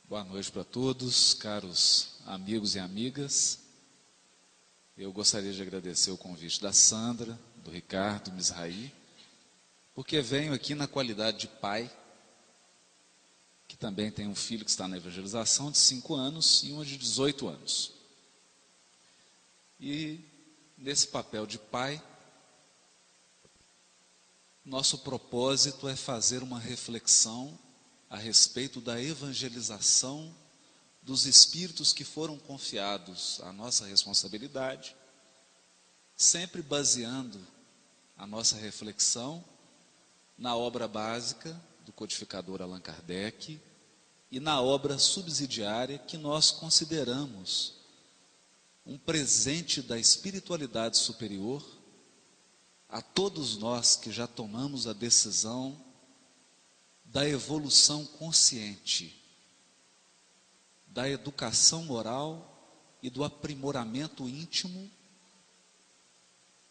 Boa noite para todos, caros amigos e amigas. Eu gostaria de agradecer o convite da Sandra, do Ricardo, do Misraí, porque venho aqui na qualidade de pai, que também tem um filho que está na evangelização de 5 anos e uma de 18 anos. E nesse papel de pai, nosso propósito é fazer uma reflexão a respeito da evangelização dos espíritos que foram confiados à nossa responsabilidade, sempre baseando a nossa reflexão na obra básica do codificador Allan Kardec e na obra subsidiária que nós consideramos um presente da espiritualidade superior a todos nós que já tomamos a decisão da evolução consciente, da educação moral e do aprimoramento íntimo,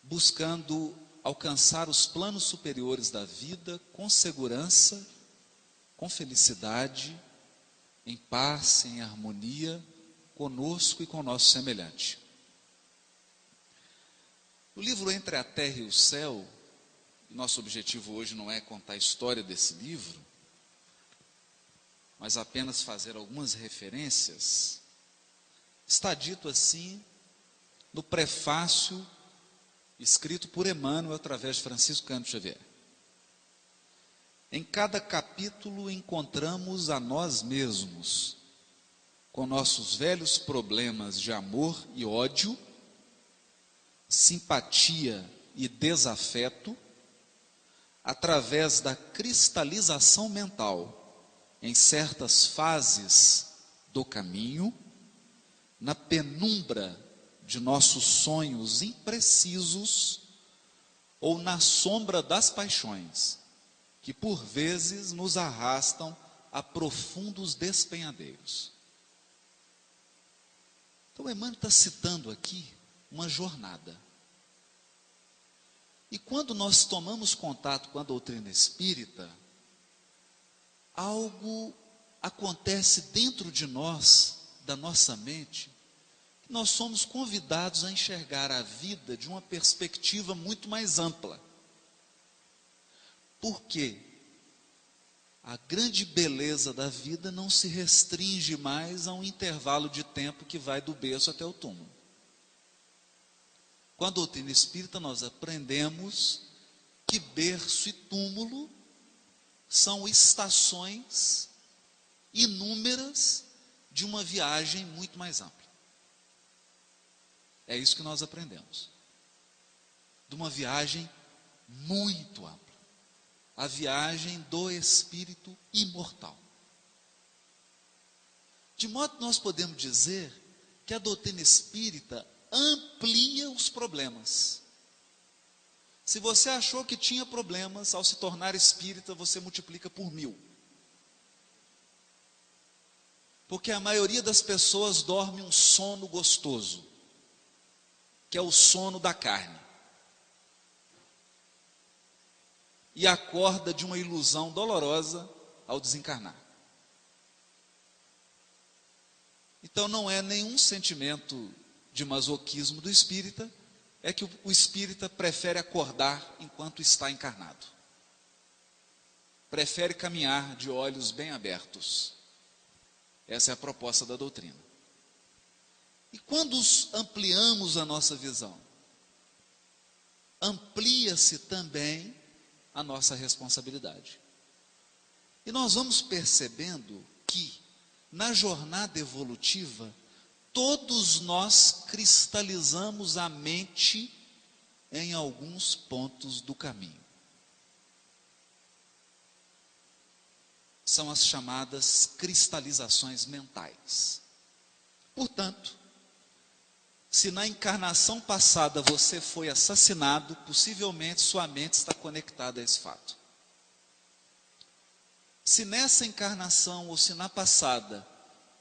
buscando alcançar os planos superiores da vida com segurança, com felicidade, em paz, em harmonia conosco e com o nosso semelhante. O livro Entre a Terra e o Céu, nosso objetivo hoje não é contar a história desse livro, mas apenas fazer algumas referências. Está dito assim no prefácio escrito por Emmanuel através de Francisco Cândido Xavier. Em cada capítulo encontramos a nós mesmos, com nossos velhos problemas de amor e ódio, simpatia e desafeto, através da cristalização mental em certas fases do caminho, na penumbra de nossos sonhos imprecisos ou na sombra das paixões, que por vezes nos arrastam a profundos despenhadeiros. Então, Emmanuel está citando aqui uma jornada. E quando nós tomamos contato com a doutrina espírita, algo acontece dentro de nós, da nossa mente, que nós somos convidados a enxergar a vida de uma perspectiva muito mais ampla. Porque a grande beleza da vida não se restringe mais a um intervalo de tempo que vai do berço até o túmulo. Com a doutrina espírita nós aprendemos que berço e túmulo são estações inúmeras de uma viagem muito mais ampla. É isso que nós aprendemos. De uma viagem muito ampla. A viagem do espírito imortal. De modo que nós podemos dizer que a doutrina espírita amplia os problemas. Se você achou que tinha problemas, ao se tornar espírita, você multiplica por 1000. Porque a maioria das pessoas dorme um sono gostoso, que é o sono da carne. E acorda de uma ilusão dolorosa ao desencarnar. Então não é nenhum sentimento de masoquismo do espírita, é que o espírita prefere acordar enquanto está encarnado. Prefere caminhar de olhos bem abertos. Essa é a proposta da doutrina. E quando ampliamos a nossa visão, amplia-se também a nossa responsabilidade. E nós vamos percebendo que, na jornada evolutiva, todos nós cristalizamos a mente em alguns pontos do caminho. São as chamadas cristalizações mentais. Portanto, se na encarnação passada você foi assassinado, possivelmente sua mente está conectada a esse fato. Se nessa encarnação ou se na passada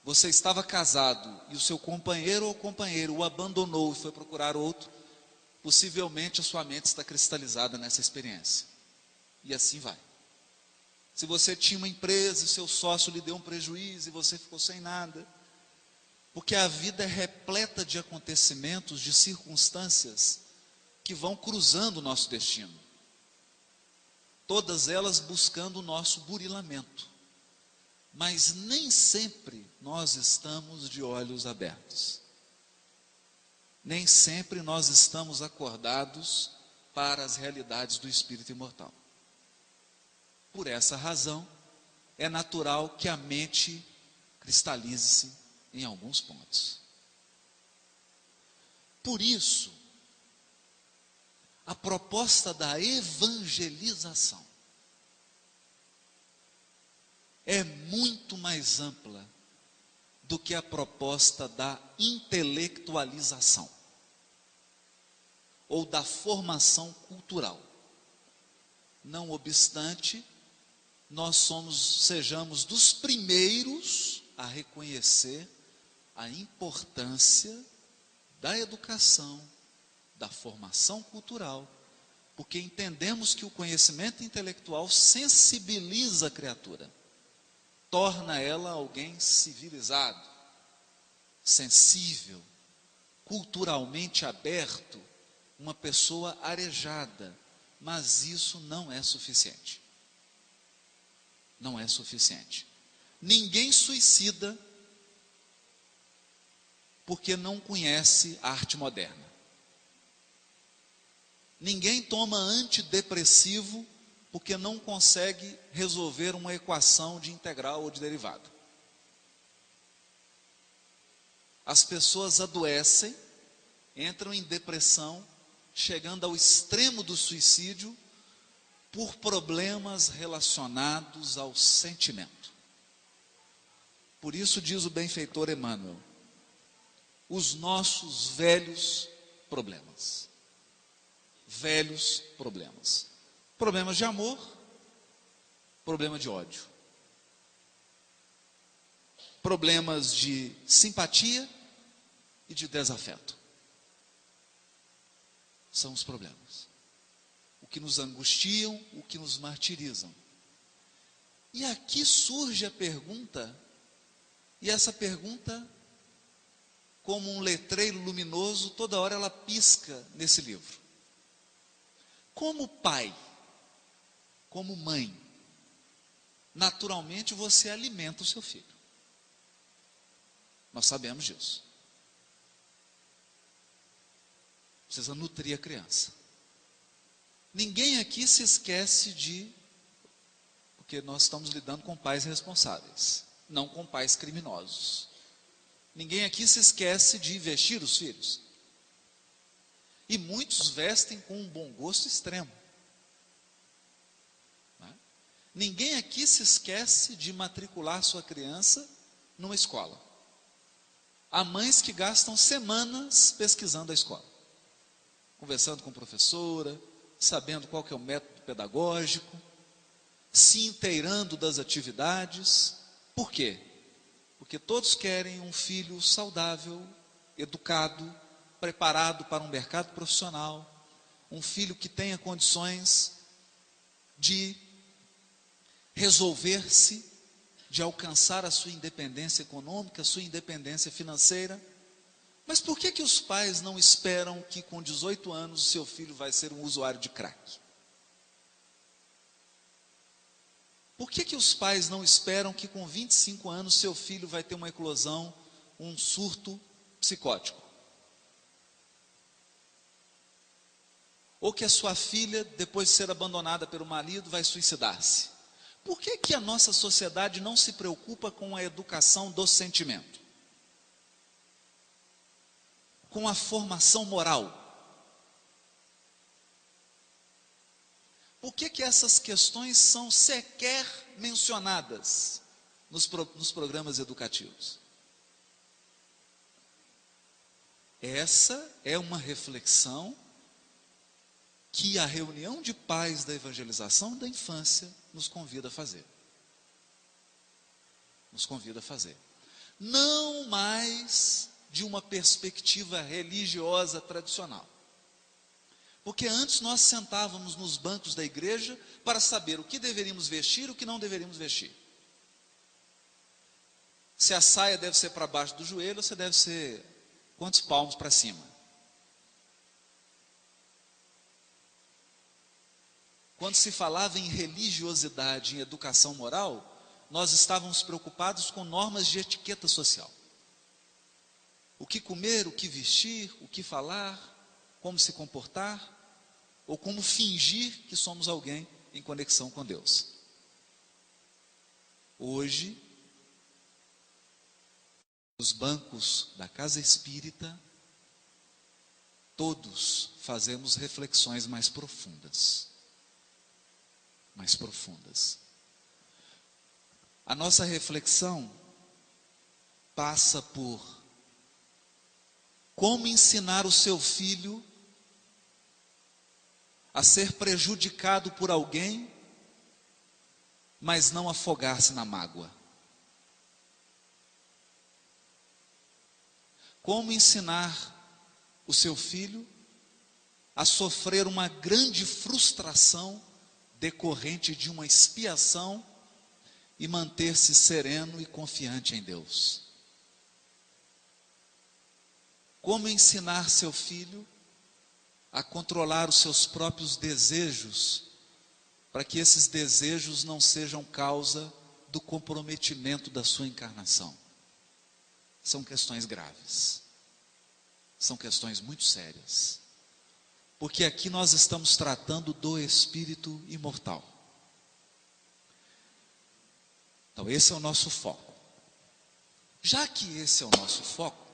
você estava casado e o seu companheiro ou companheira o abandonou e foi procurar outro, possivelmente a sua mente está cristalizada nessa experiência. E assim vai. Se você tinha uma empresa e seu sócio lhe deu um prejuízo e você ficou sem nada. Porque a vida é repleta de acontecimentos, de circunstâncias que vão cruzando o nosso destino. Todas elas buscando o nosso burilamento. Mas nem sempre nós estamos de olhos abertos. Nem sempre nós estamos acordados para as realidades do espírito imortal. Por essa razão, é natural que a mente cristalize-se em alguns pontos. Por isso, a proposta da evangelização é muito mais ampla do que a proposta da intelectualização ou da formação cultural. Não obstante, nós sejamos dos primeiros a reconhecer a importância da educação, da formação cultural, porque entendemos que o conhecimento intelectual sensibiliza a criatura, torna ela alguém civilizado, sensível, culturalmente aberto, uma pessoa arejada, mas isso não é suficiente. Não é suficiente. Ninguém suicida porque não conhece a arte moderna. Ninguém toma antidepressivo porque não consegue resolver uma equação de integral ou de derivada. As pessoas adoecem, entram em depressão, chegando ao extremo do suicídio, por problemas relacionados ao sentimento. Por isso diz o benfeitor Emmanuel, os nossos velhos problemas. Velhos problemas. Problemas de amor, problema de ódio. Problemas de simpatia e de desafeto. São os problemas. O que nos angustiam, o que nos martirizam. E aqui surge a pergunta, e essa pergunta, como um letreiro luminoso, toda hora ela pisca nesse livro. Como pai, como mãe, naturalmente você alimenta o seu filho. Nós sabemos disso. Precisa nutrir a criança. Ninguém aqui se esquece porque nós estamos lidando com pais responsáveis, não com pais criminosos. Ninguém aqui se esquece de vestir os filhos. E muitos vestem com um bom gosto extremo. Ninguém aqui se esquece de matricular sua criança numa escola. Há mães que gastam semanas pesquisando a escola, conversando com a professora, sabendo qual que é o método pedagógico, se inteirando das atividades. Por quê? Porque todos querem um filho saudável, educado, preparado para um mercado profissional, um filho que tenha condições de resolver-se, de alcançar a sua independência econômica, a sua independência financeira. Mas por que os pais não esperam que com 18 anos o seu filho vai ser um usuário de crack? Por que os pais não esperam que com 25 anos seu filho vai ter uma eclosão, um surto psicótico? Ou que a sua filha, depois de ser abandonada pelo marido, vai suicidar-se? Por que a nossa sociedade não se preocupa com a educação do sentimento? Com a formação moral? Por que essas questões são sequer mencionadas nos programas educativos? Essa é uma reflexão que a reunião de pais da evangelização da infância nos convida a fazer. Nos convida a fazer. Não mais de uma perspectiva religiosa tradicional, Porque antes nós sentávamos nos bancos da igreja para saber o que deveríamos vestir e o que não deveríamos vestir. Se a saia deve ser para baixo do joelho, ou se deve ser quantos palmos para cima. Quando se falava em religiosidade, em educação moral, nós estávamos preocupados com normas de etiqueta social. O que comer, o que vestir, o que falar, como se comportar, ou como fingir que somos alguém em conexão com Deus. Hoje, os bancos da casa espírita, todos fazemos reflexões mais profundas. Mais profundas. A nossa reflexão passa por como ensinar o seu filho a ser prejudicado por alguém, mas não afogar-se na mágoa. Como ensinar o seu filho a sofrer uma grande frustração decorrente de uma expiação e manter-se sereno e confiante em Deus. Como ensinar seu filho a controlar os seus próprios desejos, para que esses desejos não sejam causa do comprometimento da sua encarnação. São questões graves. São questões muito sérias. Porque aqui nós estamos tratando do espírito imortal. Então esse é o nosso foco. Já que esse é o nosso foco,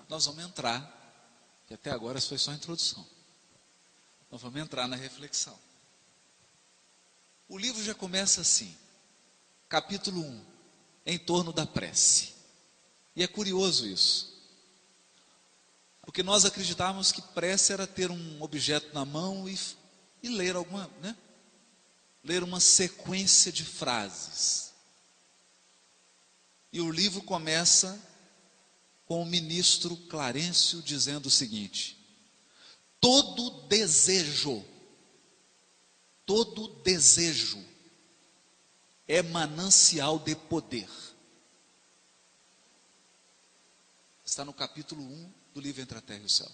nós vamos entrar, que até agora foi só a introdução. Nós vamos entrar na reflexão. O livro já começa assim, capítulo 1, em torno da prece. E é curioso isso. Porque nós acreditávamos que prece era ter um objeto na mão e ler alguma, né? Ler uma sequência de frases. E o livro começa com o ministro Clarencio dizendo o seguinte: todo desejo é manancial de poder. Está no capítulo 1 do livro Entre a Terra e o Céu.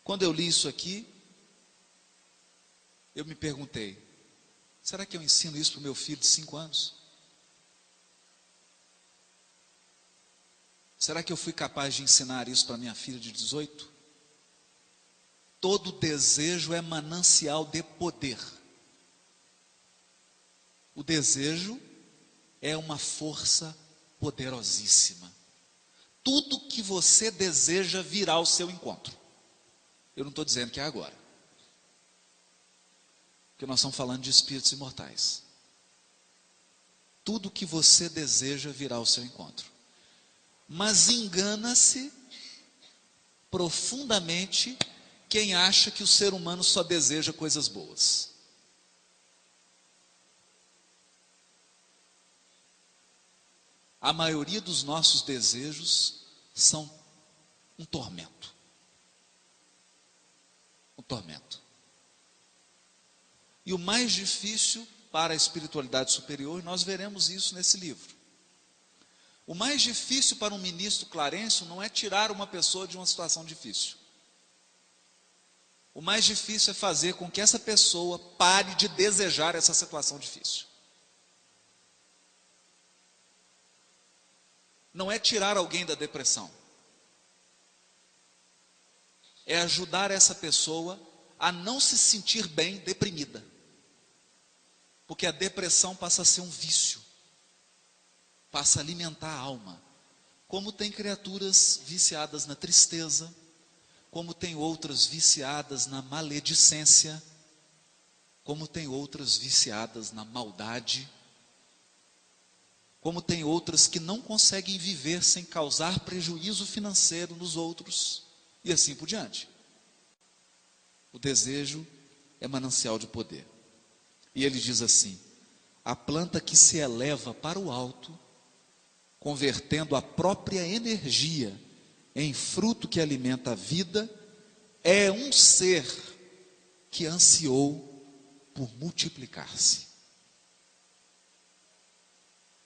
Quando eu li isso aqui, eu me perguntei: será que eu ensino isso para o meu filho de 5 anos? Será que eu fui capaz de ensinar isso para minha filha de 18? Todo desejo é manancial de poder. O desejo é uma força poderosíssima. Tudo que você deseja virá ao seu encontro. Eu não estou dizendo que é agora. Porque nós estamos falando de espíritos imortais. Tudo que você deseja virá ao seu encontro. Mas engana-se profundamente quem acha que o ser humano só deseja coisas boas. A maioria dos nossos desejos são um tormento. Um tormento. E o mais difícil para a espiritualidade superior, nós veremos isso nesse livro. O mais difícil para um ministro Clarencio não é tirar uma pessoa de uma situação difícil. O mais difícil é fazer com que essa pessoa pare de desejar essa situação difícil. Não é tirar alguém da depressão. É ajudar essa pessoa a não se sentir bem deprimida. Porque a depressão passa a ser um vício. Passa a alimentar a alma. Como tem criaturas viciadas na tristeza, como tem outras viciadas na maledicência, como tem outras viciadas na maldade, como tem outras que não conseguem viver sem causar prejuízo financeiro nos outros, e assim por diante. O desejo é manancial de poder. E ele diz assim: a planta que se eleva para o alto, convertendo a própria energia em fruto que alimenta a vida, é um ser que ansiou por multiplicar-se.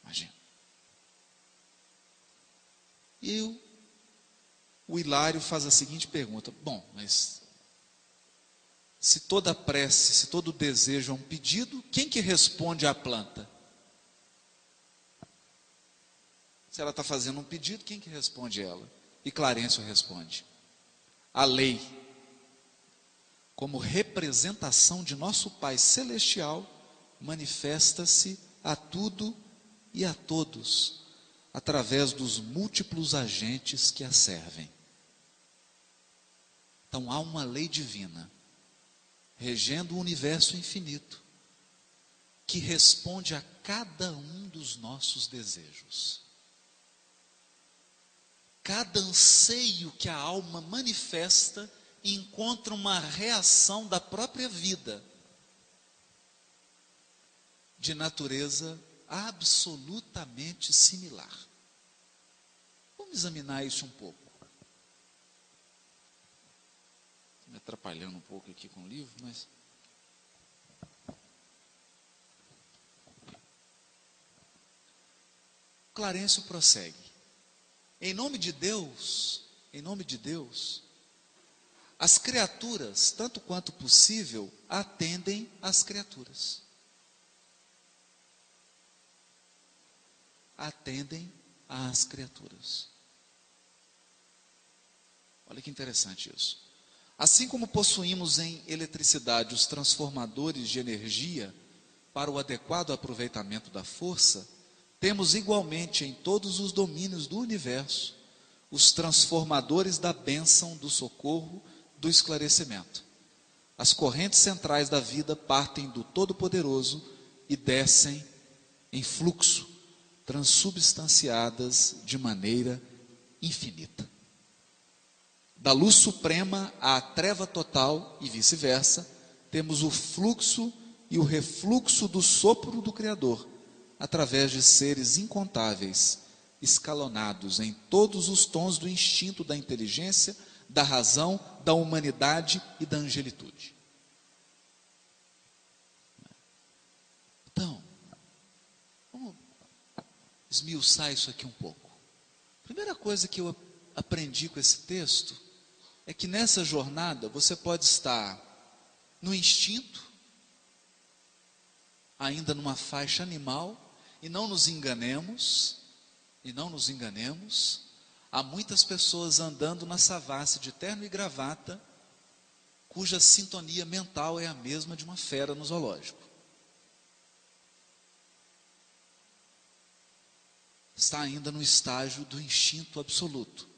Imagina. E o Hilário faz a seguinte pergunta: bom, mas se toda prece, se todo desejo é um pedido, quem que responde à planta? Se ela está fazendo um pedido, quem que responde ela? E Clarencio responde: a lei, como representação de nosso Pai Celestial, manifesta-se a tudo e a todos, através dos múltiplos agentes que a servem. Então há uma lei divina, regendo o universo infinito, que responde a cada um dos nossos desejos. Cada anseio que a alma manifesta encontra uma reação da própria vida, de natureza absolutamente similar. Vamos examinar isso um pouco. Estou me atrapalhando um pouco aqui com o livro, mas... Clarencio prossegue. Em nome de Deus, as criaturas, tanto quanto possível, atendem às criaturas. Atendem às criaturas. Olha que interessante isso. Assim como possuímos em eletricidade os transformadores de energia para o adequado aproveitamento da força, temos igualmente em todos os domínios do universo os transformadores da bênção, do socorro, do esclarecimento. As correntes centrais da vida partem do Todo-Poderoso e descem em fluxo, transubstanciadas de maneira infinita. Da luz suprema à treva total e vice-versa, temos o fluxo e o refluxo do sopro do Criador, através de seres incontáveis, escalonados em todos os tons do instinto da inteligência, da razão, da humanidade e da angelitude. Então, vamos esmiuçar isso aqui um pouco. A primeira coisa que eu aprendi com esse texto é que nessa jornada você pode estar no instinto, ainda numa faixa animal, e não nos enganemos, há muitas pessoas andando na savassi de terno e gravata, cuja sintonia mental é a mesma de uma fera no zoológico. Está ainda no estágio do instinto absoluto.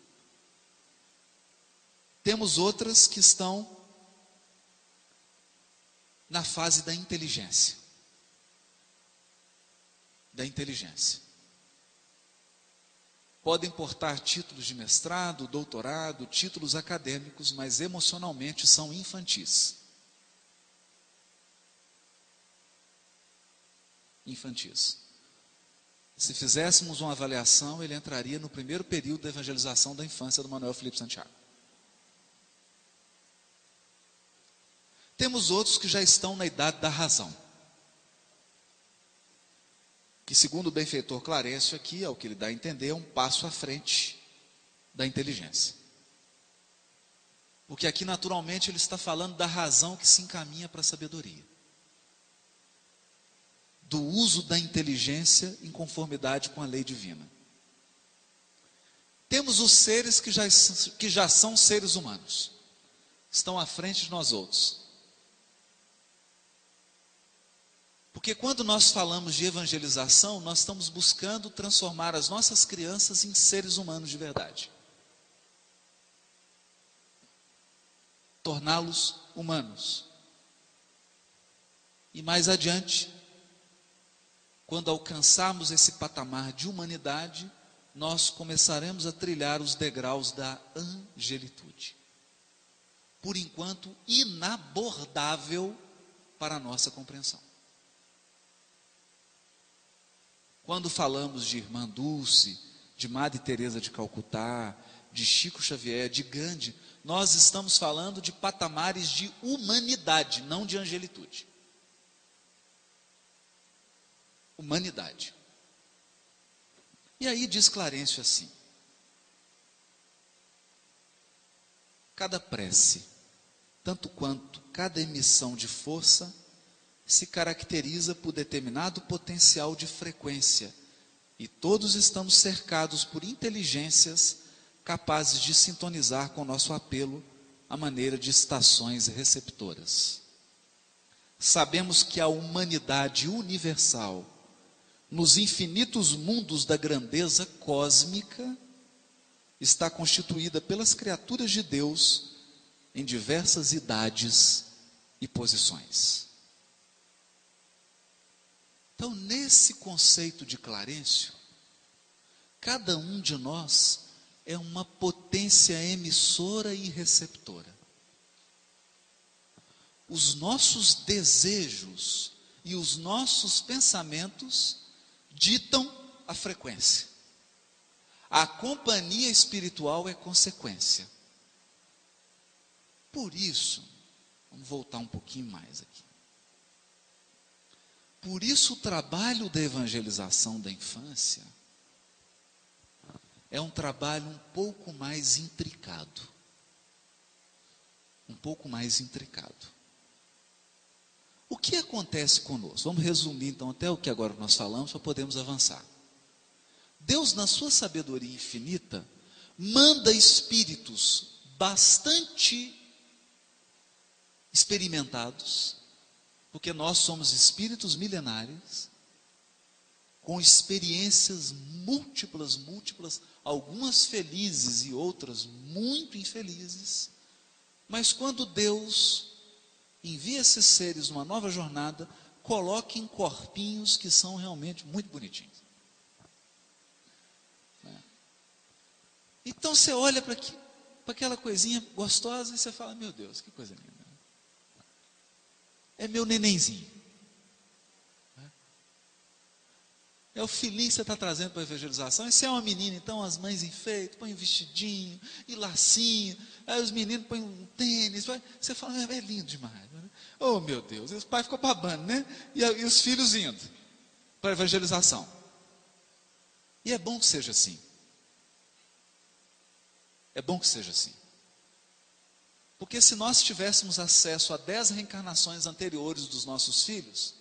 Temos outras que estão na fase da inteligência. Podem portar títulos de mestrado, doutorado, títulos acadêmicos, mas emocionalmente são infantis. Se fizéssemos uma avaliação, ele entraria no primeiro período da evangelização da infância do Manuel Felipe Santiago. Temos outros que já estão na idade da razão, que segundo o benfeitor Clarencio aqui, ao que ele dá a entender, é um passo à frente da inteligência. Porque aqui naturalmente ele está falando da razão que se encaminha para a sabedoria. Do uso da inteligência em conformidade com a lei divina. Temos os seres que já são seres humanos, estão à frente de nós outros. Porque quando nós falamos de evangelização, nós estamos buscando transformar as nossas crianças em seres humanos de verdade. Torná-los humanos. E mais adiante, quando alcançarmos esse patamar de humanidade, nós começaremos a trilhar os degraus da angelitude. Por enquanto, inabordável para a nossa compreensão. Quando falamos de Irmã Dulce, de Madre Teresa de Calcutá, de Chico Xavier, de Gandhi, nós estamos falando de patamares de humanidade, não de angelitude. Humanidade. E aí diz Clarencio assim: cada prece, tanto quanto cada emissão de força, se caracteriza por determinado potencial de frequência, e todos estamos cercados por inteligências capazes de sintonizar com o nosso apelo à maneira de estações receptoras. Sabemos que a humanidade universal, nos infinitos mundos da grandeza cósmica, está constituída pelas criaturas de Deus em diversas idades e posições. Então, nesse conceito de Clarencio, cada um de nós é uma potência emissora e receptora. Os nossos desejos e os nossos pensamentos ditam a frequência. A companhia espiritual é consequência. Por isso, vamos voltar um pouquinho mais aqui. Por isso o trabalho da evangelização da infância é um trabalho um pouco mais intricado. Um pouco mais intricado. O que acontece conosco? Vamos resumir então até o que agora nós falamos para podermos avançar. Deus, na sua sabedoria infinita, manda espíritos bastante experimentados, porque nós somos espíritos milenares, com experiências múltiplas, algumas felizes e outras muito infelizes, mas quando Deus envia esses seres numa nova jornada, coloca em corpinhos que são realmente muito bonitinhos. Então você olha para aquela coisinha gostosa e você fala: meu Deus, que coisa linda. É meu nenenzinho. É o filhinho que você está trazendo para a evangelização. E se é uma menina, então as mães enfeitam, põem um vestidinho e lacinho. Aí os meninos põem um tênis. Você fala: é lindo demais. Oh meu Deus. E os pais ficam babando, né? E os filhos indo para a evangelização. E é bom que seja assim. É bom que seja assim. Porque se nós tivéssemos acesso a 10 reencarnações anteriores dos nossos filhos,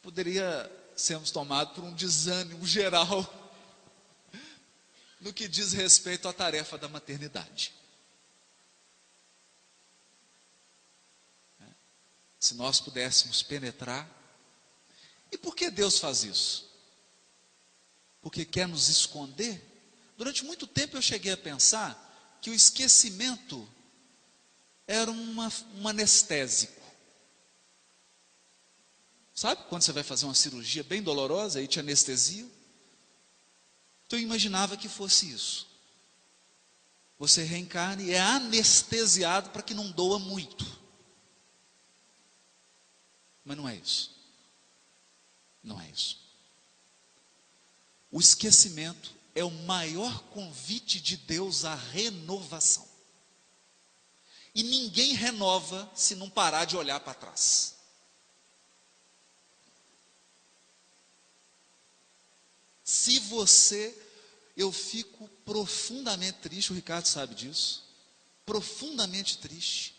poderia sermos tomados por um desânimo geral no que diz respeito à tarefa da maternidade. Se nós pudéssemos penetrar. E por que Deus faz isso? Porque quer nos esconder? Durante muito tempo eu cheguei a pensar que o esquecimento era um anestésico. Sabe quando você vai fazer uma cirurgia bem dolorosa e te anestesiam? Então eu imaginava que fosse isso. Você reencarna e é anestesiado para que não doa muito. Mas não é isso. Não é isso. O esquecimento é o maior convite de Deus à renovação. E ninguém renova se não parar de olhar para trás. Eu fico profundamente triste, o Ricardo sabe disso, profundamente triste,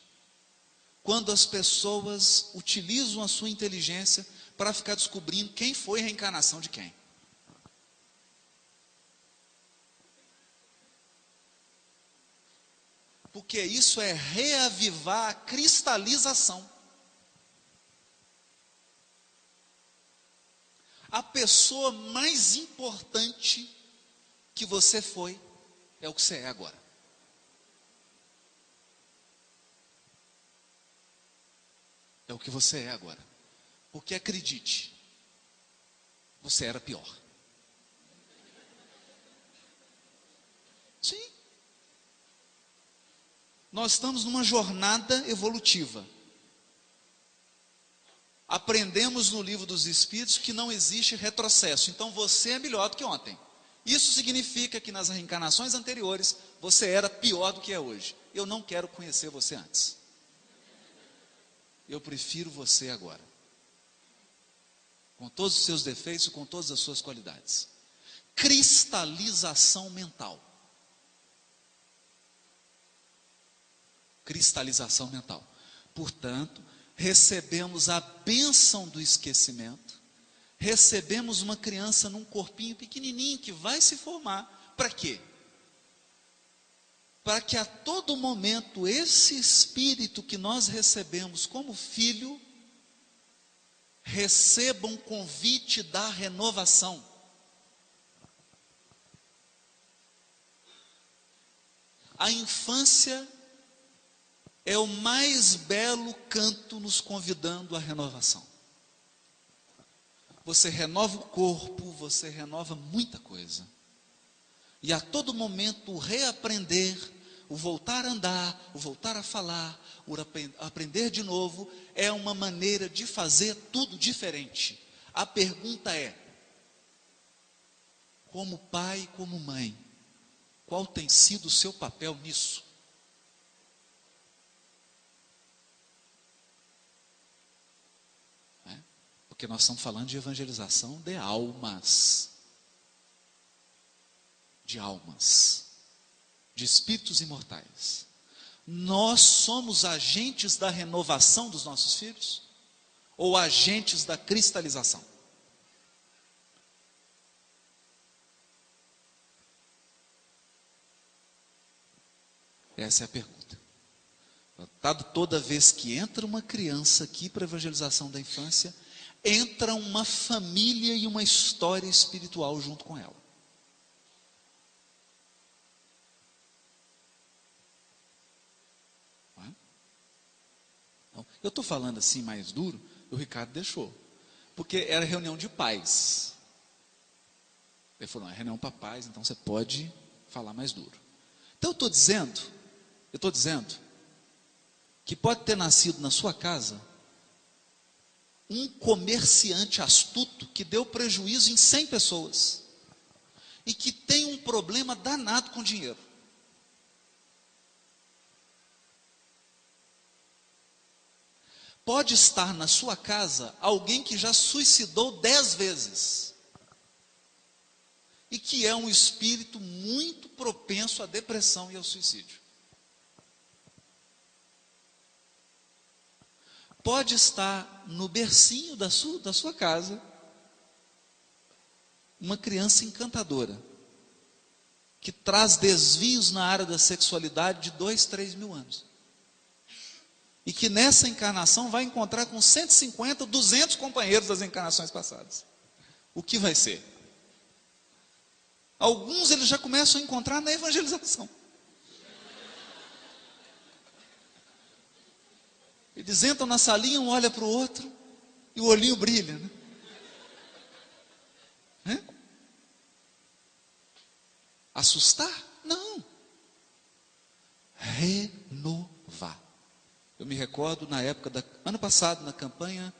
quando as pessoas utilizam a sua inteligência para ficar descobrindo quem foi a reencarnação de quem. Porque isso é reavivar a cristalização. A pessoa mais importante que você foi é o que você é agora. É o que você é agora. Porque acredite, você era pior. Sim. Nós estamos numa jornada evolutiva. Aprendemos no livro dos Espíritos que não existe retrocesso. Então você é melhor do que ontem. Isso significa que nas reencarnações anteriores você era pior do que é hoje. Eu não quero conhecer você antes. Eu prefiro você agora. Com todos os seus defeitos e com todas as suas qualidades. Cristalização mental. Cristalização mental. Portanto, recebemos a bênção do esquecimento. Recebemos uma criança num corpinho pequenininho que vai se formar. Para quê? Para que a todo momento esse espírito que nós recebemos como filho receba um convite da renovação. A infância é o mais belo canto nos convidando à renovação. Você renova o corpo, você renova muita coisa. E a todo momento o reaprender, o voltar a andar, o voltar a falar, o aprender de novo, é uma maneira de fazer tudo diferente. A pergunta é, como pai e como mãe, qual tem sido o seu papel nisso? Porque nós estamos falando de evangelização de almas. De almas. De espíritos imortais. Nós somos agentes da renovação dos nossos filhos? Ou agentes da cristalização? Essa é a pergunta. Toda vez que entra uma criança aqui para a evangelização da infância, entra uma família e uma história espiritual junto com ela. Então, eu estou falando assim mais duro, o Ricardo deixou. Porque era reunião de pais. Ele falou, não, é reunião para pais, então você pode falar mais duro. Então eu estou dizendo que pode ter nascido na sua casa um comerciante astuto que deu prejuízo em 100 pessoas e que tem um problema danado com dinheiro. Pode estar na sua casa alguém que já suicidou 10 vezes e que é um espírito muito propenso à depressão e ao suicídio. Pode estar no bercinho da sua casa uma criança encantadora que traz desvios na área da sexualidade de 2, 3 mil anos e que nessa encarnação vai encontrar com 150, 200 companheiros das encarnações passadas. O que vai ser? Alguns eles já começam a encontrar na evangelização. Eles entram na salinha, um olha para o outro e o olhinho brilha, né? Assustar? Não. Renovar. Eu me recordo na época ano passado, na campanha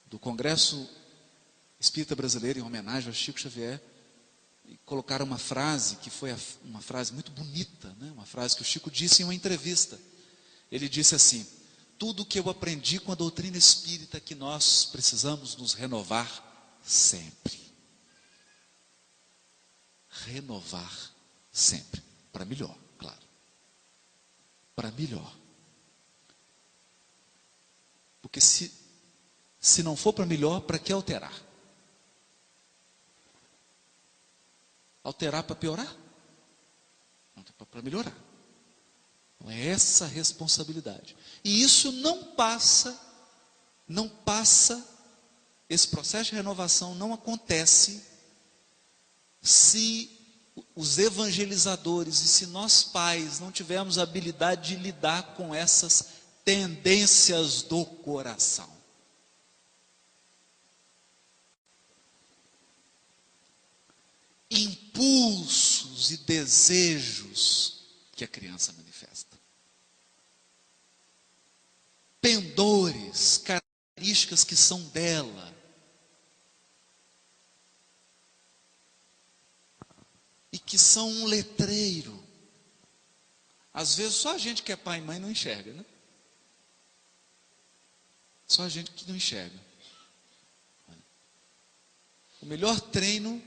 do Congresso Espírita Brasileiro, em homenagem ao Chico Xavier, e colocaram uma frase que foi uma frase muito bonita, né? Uma frase que o Chico disse em uma entrevista. Ele disse assim: tudo que eu aprendi com a doutrina espírita é que nós precisamos nos renovar sempre. Renovar sempre. Para melhor, claro. Para melhor. Porque se não for para melhor, para que alterar? Alterar para piorar? Não, para melhorar. Então é essa a responsabilidade. E isso não passa, esse processo de renovação não acontece se os evangelizadores e se nós pais não tivermos a habilidade de lidar com essas tendências do coração. Impulsos e desejos que a criança manifesta. Pendores, características que são dela. que são um letreiro. Às vezes só a gente que é pai e mãe não enxerga, né? Só a gente que não enxerga. O melhor treino,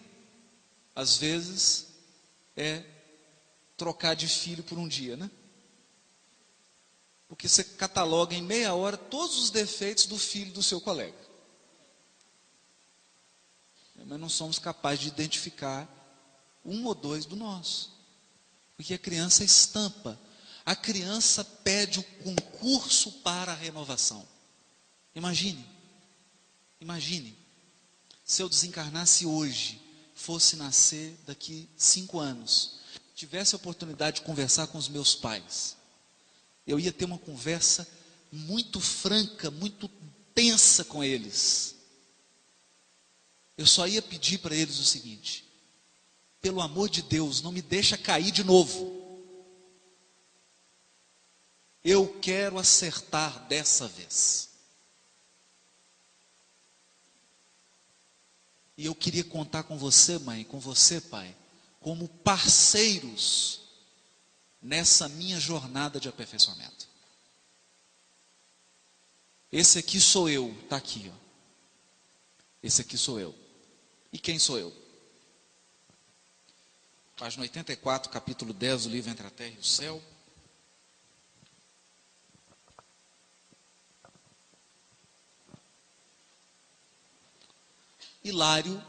às vezes, é trocar de filho por um dia, né? Porque você cataloga em meia hora todos os defeitos do filho do seu colega. Mas não somos capazes de identificar um ou dois do nosso. Porque a criança estampa. A criança pede o concurso para a renovação. Imagine. Se eu desencarnasse hoje, fosse nascer daqui 5 anos, tivesse a oportunidade de conversar com os meus pais, eu ia ter uma conversa muito franca, muito tensa com eles. Eu só ia pedir para eles o seguinte: pelo amor de Deus, não me deixa cair de novo. Eu quero acertar dessa vez. E eu queria contar com você, mãe, com você, pai, como parceiros nessa minha jornada de aperfeiçoamento. Esse aqui sou eu, está aqui, ó. Esse aqui sou eu. E quem sou eu? Página 84, capítulo 10 do livro Entre a Terra e o Céu. Hilário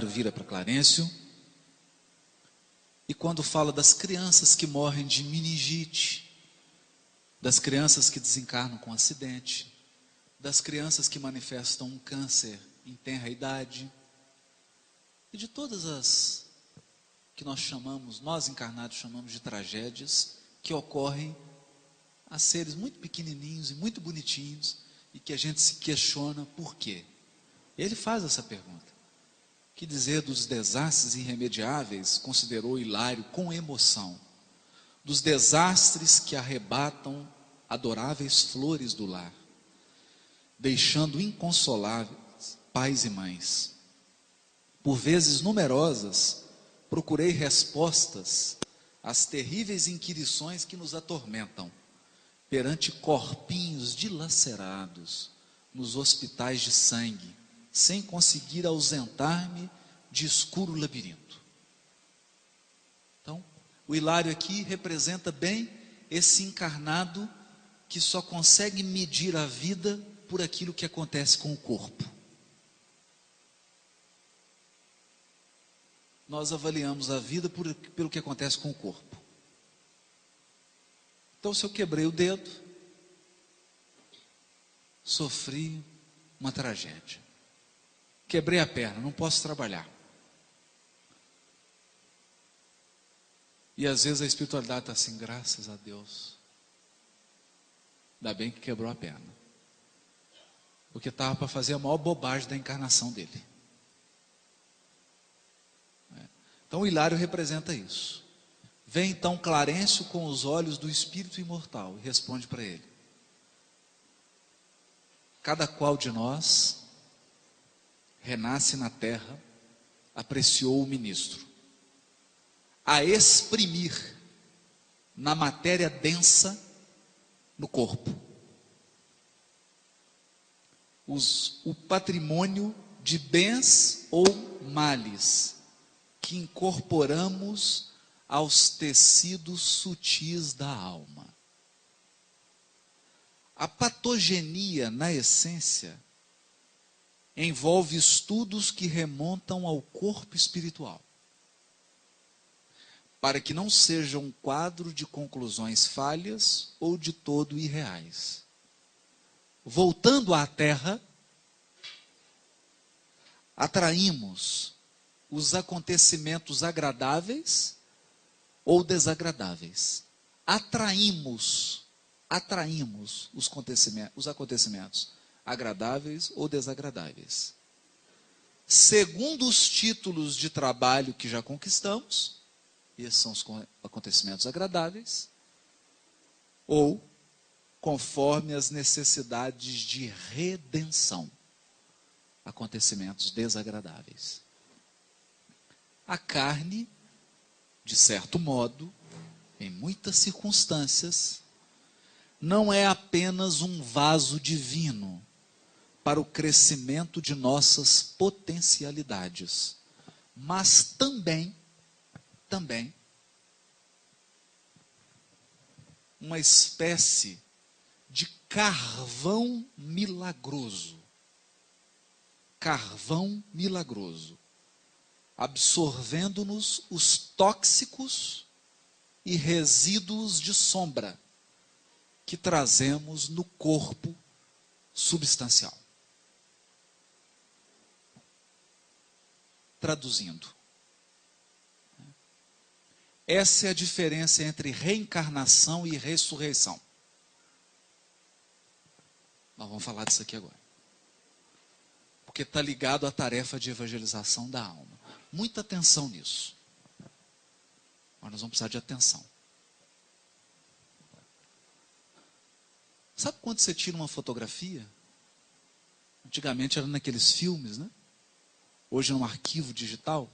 vira para Clarencio, e quando fala das crianças que morrem de meningite, das crianças que desencarnam com acidente, das crianças que manifestam um câncer em tenra idade, e de todas as que nós encarnados chamamos de tragédias, que ocorrem a seres muito pequenininhos e muito bonitinhos, e que a gente se questiona por quê. Ele faz essa pergunta. Que dizer dos desastres irremediáveis, considerou Hilário com emoção, dos desastres que arrebatam adoráveis flores do lar, deixando inconsoláveis pais e mães. Por vezes numerosas, procurei respostas às terríveis inquirições que nos atormentam, perante corpinhos dilacerados nos hospitais de sangue, sem conseguir ausentar-me de escuro labirinto. Então, o Hilário aqui representa bem esse encarnado que só consegue medir a vida por aquilo que acontece com o corpo. Nós avaliamos a vida pelo que acontece com o corpo. Então, se eu quebrei o dedo, sofri uma tragédia. Quebrei a perna, não posso trabalhar. E às vezes a espiritualidade está assim, graças a Deus. Ainda bem que quebrou a perna. Porque estava para fazer a maior bobagem da encarnação dele. Então o Hilário representa isso. Vem então Clarencio com os olhos do espírito imortal e responde para ele: cada qual de nós renasce na terra, apreciou o ministro, a exprimir na matéria densa no corpo o patrimônio de bens ou males que incorporamos aos tecidos sutis da alma. A patogenia, na essência, envolve estudos que remontam ao corpo espiritual, para que não seja um quadro de conclusões falhas ou de todo irreais. Voltando à terra, atraímos os acontecimentos agradáveis ou desagradáveis. Atraímos os acontecimentos agradáveis ou desagradáveis, segundo os títulos de trabalho que já conquistamos, e esses são os acontecimentos agradáveis, ou conforme as necessidades de redenção, acontecimentos desagradáveis. A carne, de certo modo, em muitas circunstâncias, não é apenas um vaso divino para o crescimento de nossas potencialidades, mas também uma espécie de carvão milagroso. Carvão milagroso, absorvendo-nos os tóxicos e resíduos de sombra que trazemos no corpo substancial. Traduzindo, essa é a diferença entre reencarnação e ressurreição. Nós vamos falar disso aqui agora. Porque está ligado à tarefa de evangelização da alma. Muita atenção nisso. Mas nós vamos precisar de atenção. Sabe quando você tira uma fotografia? Antigamente era naqueles filmes, né? Hoje é um arquivo digital.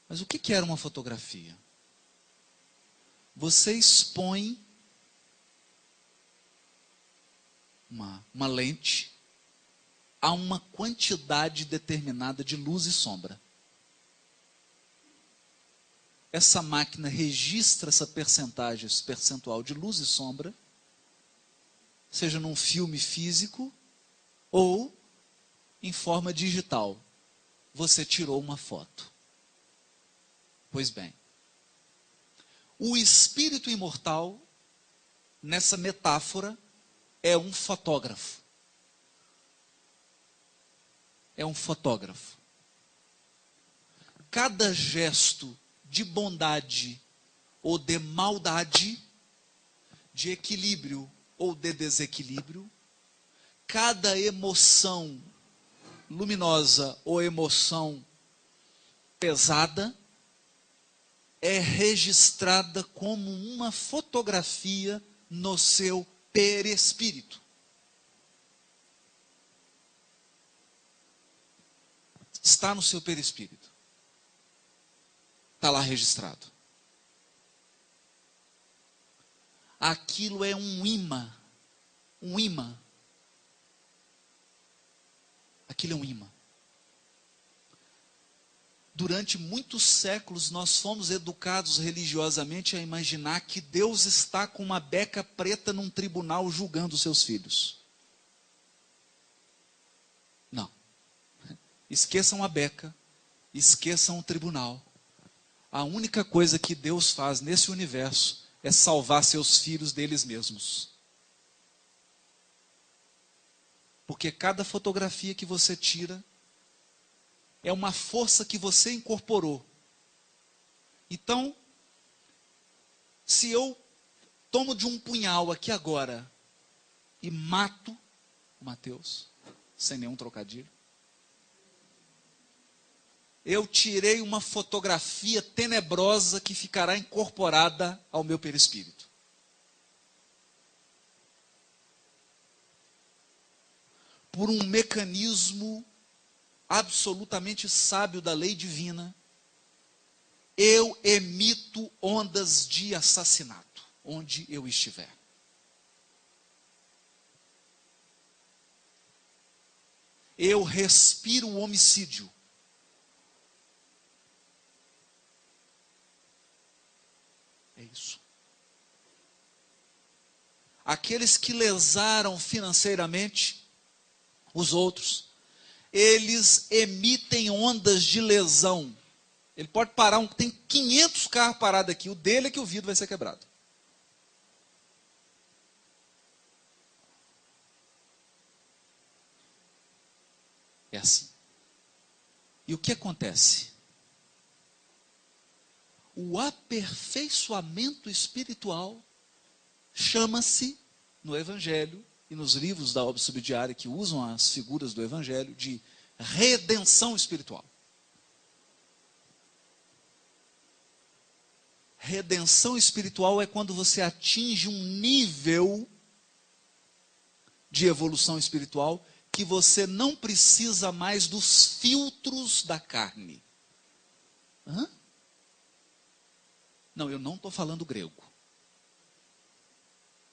Mas o que era uma fotografia? Você expõe uma lente a uma quantidade determinada de luz e sombra. Essa máquina registra essa percentagem, esse percentual de luz e sombra, seja num filme físico ou em forma digital. Você tirou uma foto. Pois bem, o espírito imortal, nessa metáfora, é um fotógrafo. É um fotógrafo. Cada gesto de bondade ou de maldade, de equilíbrio ou de desequilíbrio, cada emoção luminosa ou emoção pesada, é registrada como uma fotografia no seu perispírito. Está no seu perispírito. Está lá registrado. Aquilo é um imã. Um imã. Aquilo é um imã. Durante muitos séculos nós fomos educados religiosamente a imaginar que Deus está com uma beca preta num tribunal julgando seus filhos. Não. Esqueçam a beca, esqueçam o tribunal. A única coisa que Deus faz nesse universo é salvar seus filhos deles mesmos. Porque cada fotografia que você tira é uma força que você incorporou. Então, se eu tomo de um punhal aqui agora e mato o Mateus, sem nenhum trocadilho, eu tirei uma fotografia tenebrosa que ficará incorporada ao meu perispírito. Por um mecanismo absolutamente sábio da lei divina, eu emito ondas de assassinato, onde eu estiver. Eu respiro o homicídio. É isso. Aqueles que lesaram financeiramente os outros, eles emitem ondas de lesão. Ele pode parar, tem 500 carros parados aqui, o dele é que o vidro vai ser quebrado. É assim. E o que acontece? O aperfeiçoamento espiritual chama-se, no Evangelho e nos livros da obra subsidiária que usam as figuras do Evangelho, de redenção espiritual. Redenção espiritual é quando você atinge um nível de evolução espiritual que você não precisa mais dos filtros da carne. Hã? Não, eu não estou falando grego.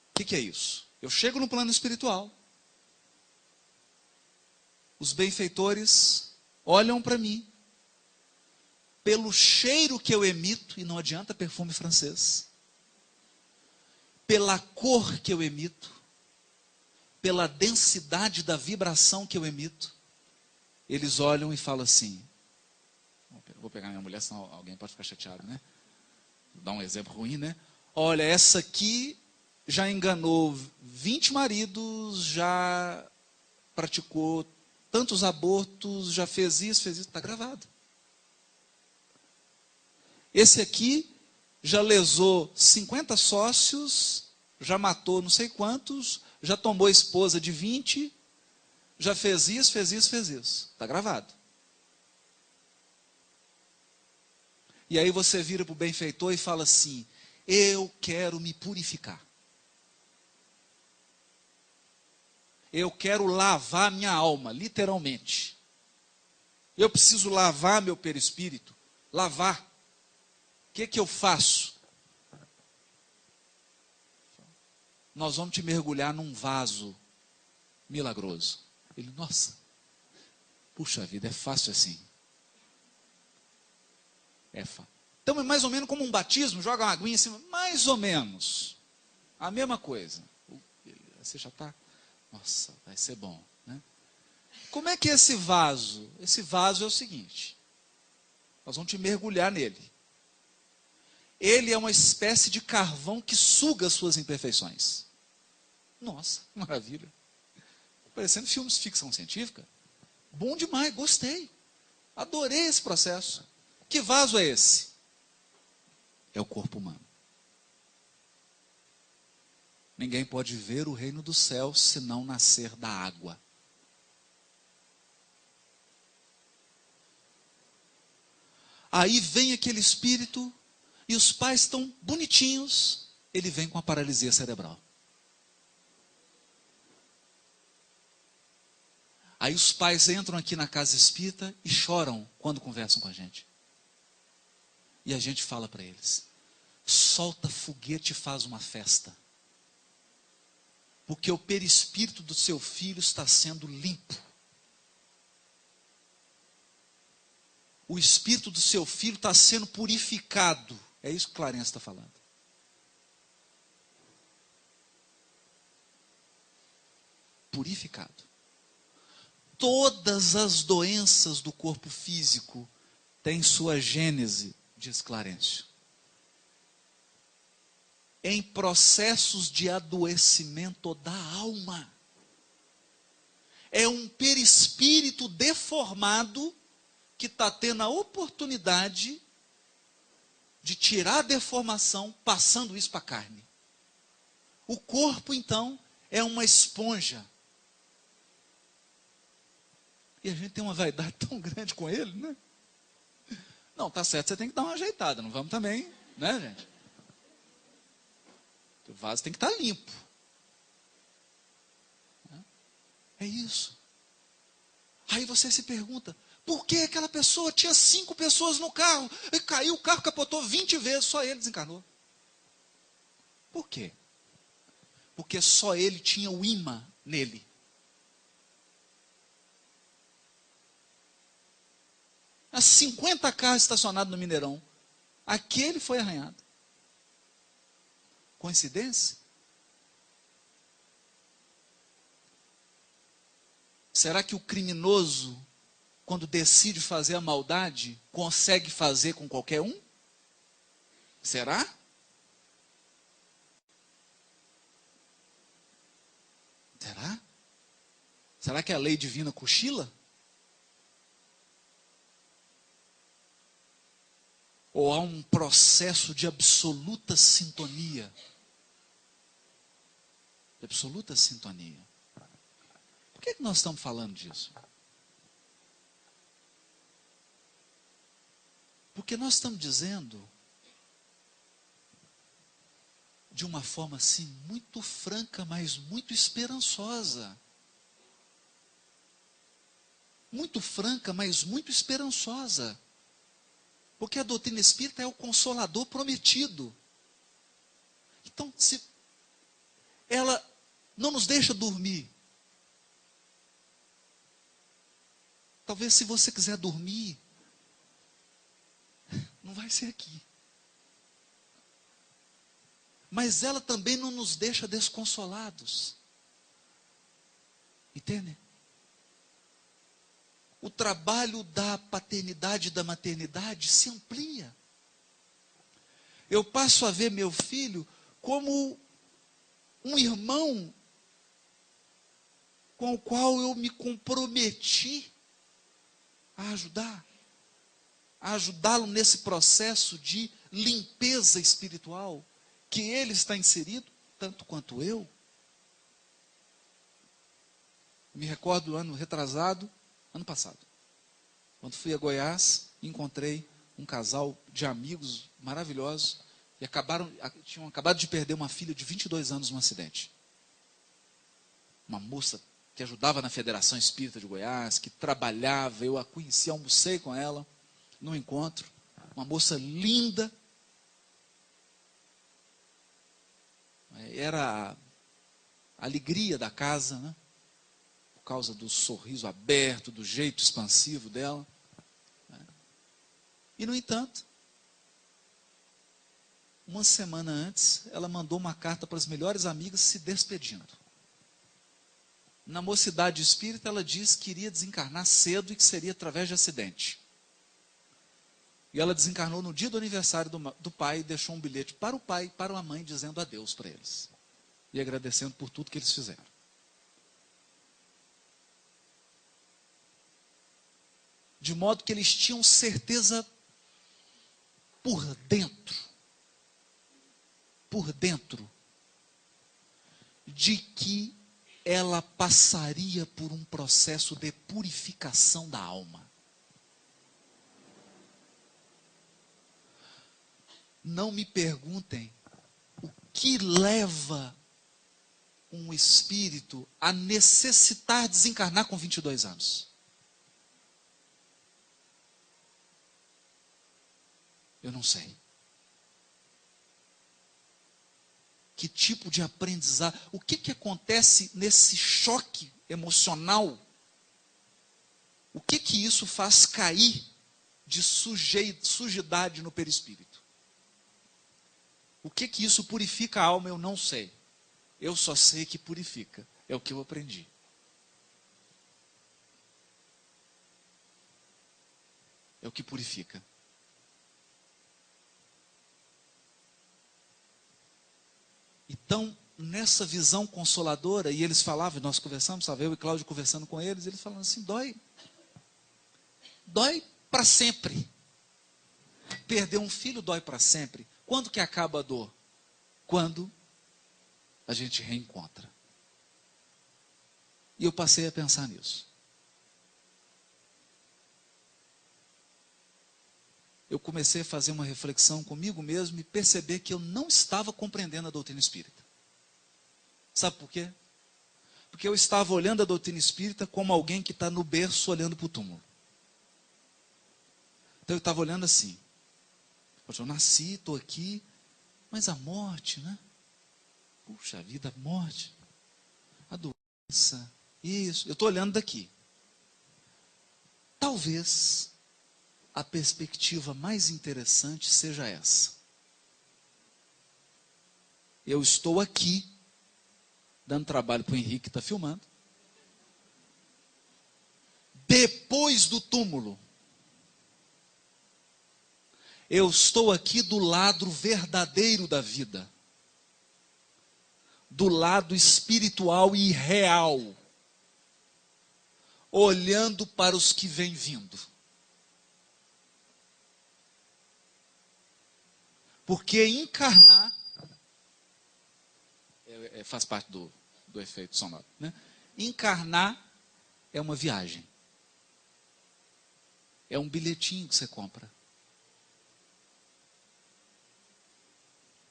O que é isso? Eu chego no plano espiritual. Os benfeitores olham para mim. Pelo cheiro que eu emito, e não adianta perfume francês. Pela cor que eu emito. Pela densidade da vibração que eu emito. Eles olham e falam assim. Vou pegar minha mulher, senão alguém pode ficar chateado, né? Vou dar um exemplo ruim, né? Olha, essa aqui já enganou 20 maridos, já praticou tantos abortos, já fez isso, está gravado. Esse aqui já lesou 50 sócios, já matou não sei quantos, já tombou a esposa de 20, já fez isso, fez isso, fez isso. Está gravado. E aí você vira para o benfeitor e fala assim, eu quero me purificar. Eu quero lavar minha alma, literalmente. Eu preciso lavar meu perispírito. Lavar. O que eu faço? Nós vamos te mergulhar num vaso milagroso. Ele, nossa, puxa vida, é fácil assim. Então é mais ou menos como um batismo, joga uma aguinha em cima, mais ou menos. A mesma coisa. Você já está... Nossa, vai ser bom, né? Como é que é esse vaso? Esse vaso é o seguinte. Nós vamos te mergulhar nele. Ele é uma espécie de carvão que suga as suas imperfeições. Nossa, maravilha. Parecendo filmes de ficção científica. Bom demais, gostei. Adorei esse processo. Que vaso é esse? É o corpo humano. Ninguém pode ver o reino dos céus se não nascer da água. Aí vem aquele espírito e os pais estão bonitinhos. Ele vem com a paralisia cerebral. Aí os pais entram aqui na casa espírita e choram quando conversam com a gente. E a gente fala para eles, solta foguete e faz uma festa. Porque o perispírito do seu filho está sendo limpo. O espírito do seu filho está sendo purificado. É isso que Clarence está falando. Purificado. Todas as doenças do corpo físico têm sua gênese, diz Clarence, em processos de adoecimento da alma. É um perispírito deformado que está tendo a oportunidade de tirar a deformação, passando isso para a carne. O corpo, então, é uma esponja. E a gente tem uma vaidade tão grande com ele, né? Não, tá certo, você tem que dar uma ajeitada, não vamos também, né, gente? O vaso tem que estar limpo. É isso. Aí você se pergunta, por que aquela pessoa tinha 5 pessoas no carro, e caiu, o carro capotou 20 vezes, só ele desencarnou? Por quê? Porque só ele tinha o imã nele. Há 50 carros estacionados no Mineirão. Aquele foi arranhado. Coincidência? Será que o criminoso, quando decide fazer a maldade, consegue fazer com qualquer um? Será? Será? Será que a lei divina cochila? Ou há um processo de absoluta sintonia? De absoluta sintonia. Por que nós estamos falando disso? Porque nós estamos dizendo de uma forma assim muito franca, mas muito esperançosa. Muito franca, mas muito esperançosa. Porque a doutrina espírita é o consolador prometido. Então, se ela não nos deixa dormir, talvez se você quiser dormir, não vai ser aqui. Mas ela também não nos deixa desconsolados. Entende? O trabalho da paternidade e da maternidade se amplia. Eu passo a ver meu filho como um irmão com o qual eu me comprometi a ajudá-lo nesse processo de limpeza espiritual que ele está inserido, tanto quanto eu. Me recordo do ano retrasado, ano passado, quando fui a Goiás, encontrei um casal de amigos maravilhosos e tinham acabado de perder uma filha de 22 anos num acidente. Uma moça que ajudava na Federação Espírita de Goiás, que trabalhava, eu a conheci, almocei com ela num encontro, uma moça linda. Era a alegria da casa, né? Por causa do sorriso aberto, do jeito expansivo dela. E, no entanto, uma semana antes, ela mandou uma carta para as melhores amigas se despedindo. Na mocidade espírita, ela disse que iria desencarnar cedo e que seria através de acidente. E ela desencarnou no dia do aniversário do pai e deixou um bilhete para o pai e para a mãe, dizendo adeus para eles. E agradecendo por tudo que eles fizeram. De modo que eles tinham certeza por dentro, de que ela passaria por um processo de purificação da alma. Não me perguntem o que leva um espírito a necessitar desencarnar com 22 anos. Eu não sei. Que tipo de aprendizado, o que acontece nesse choque emocional? O que isso faz cair de sujidade no perispírito? O que isso purifica a alma? Eu não sei. Eu só sei que purifica. É o que eu aprendi. É o que purifica. Então, nessa visão consoladora, e eles falavam, nós conversamos, estava eu e Cláudio conversando com eles, eles falavam assim, dói para sempre. Perder um filho dói para sempre. Quando que acaba a dor? Quando a gente reencontra. E eu passei a pensar nisso. Eu comecei a fazer uma reflexão comigo mesmo e perceber que eu não estava compreendendo a doutrina espírita. Sabe por quê? Porque eu estava olhando a doutrina espírita como alguém que está no berço olhando para o túmulo. Então eu estava olhando assim. Eu nasci, estou aqui, mas a morte, né? Puxa vida, a morte, a doença, isso. Eu estou olhando daqui. Talvez a perspectiva mais interessante seja essa. Eu estou aqui, dando trabalho para o Henrique que está filmando. Depois do túmulo, eu estou aqui do lado verdadeiro da vida. Do lado espiritual e real. Olhando para os que vêm vindo. Porque encarnar faz parte do efeito sonoro, né? Encarnar é uma viagem. É um bilhetinho que você compra.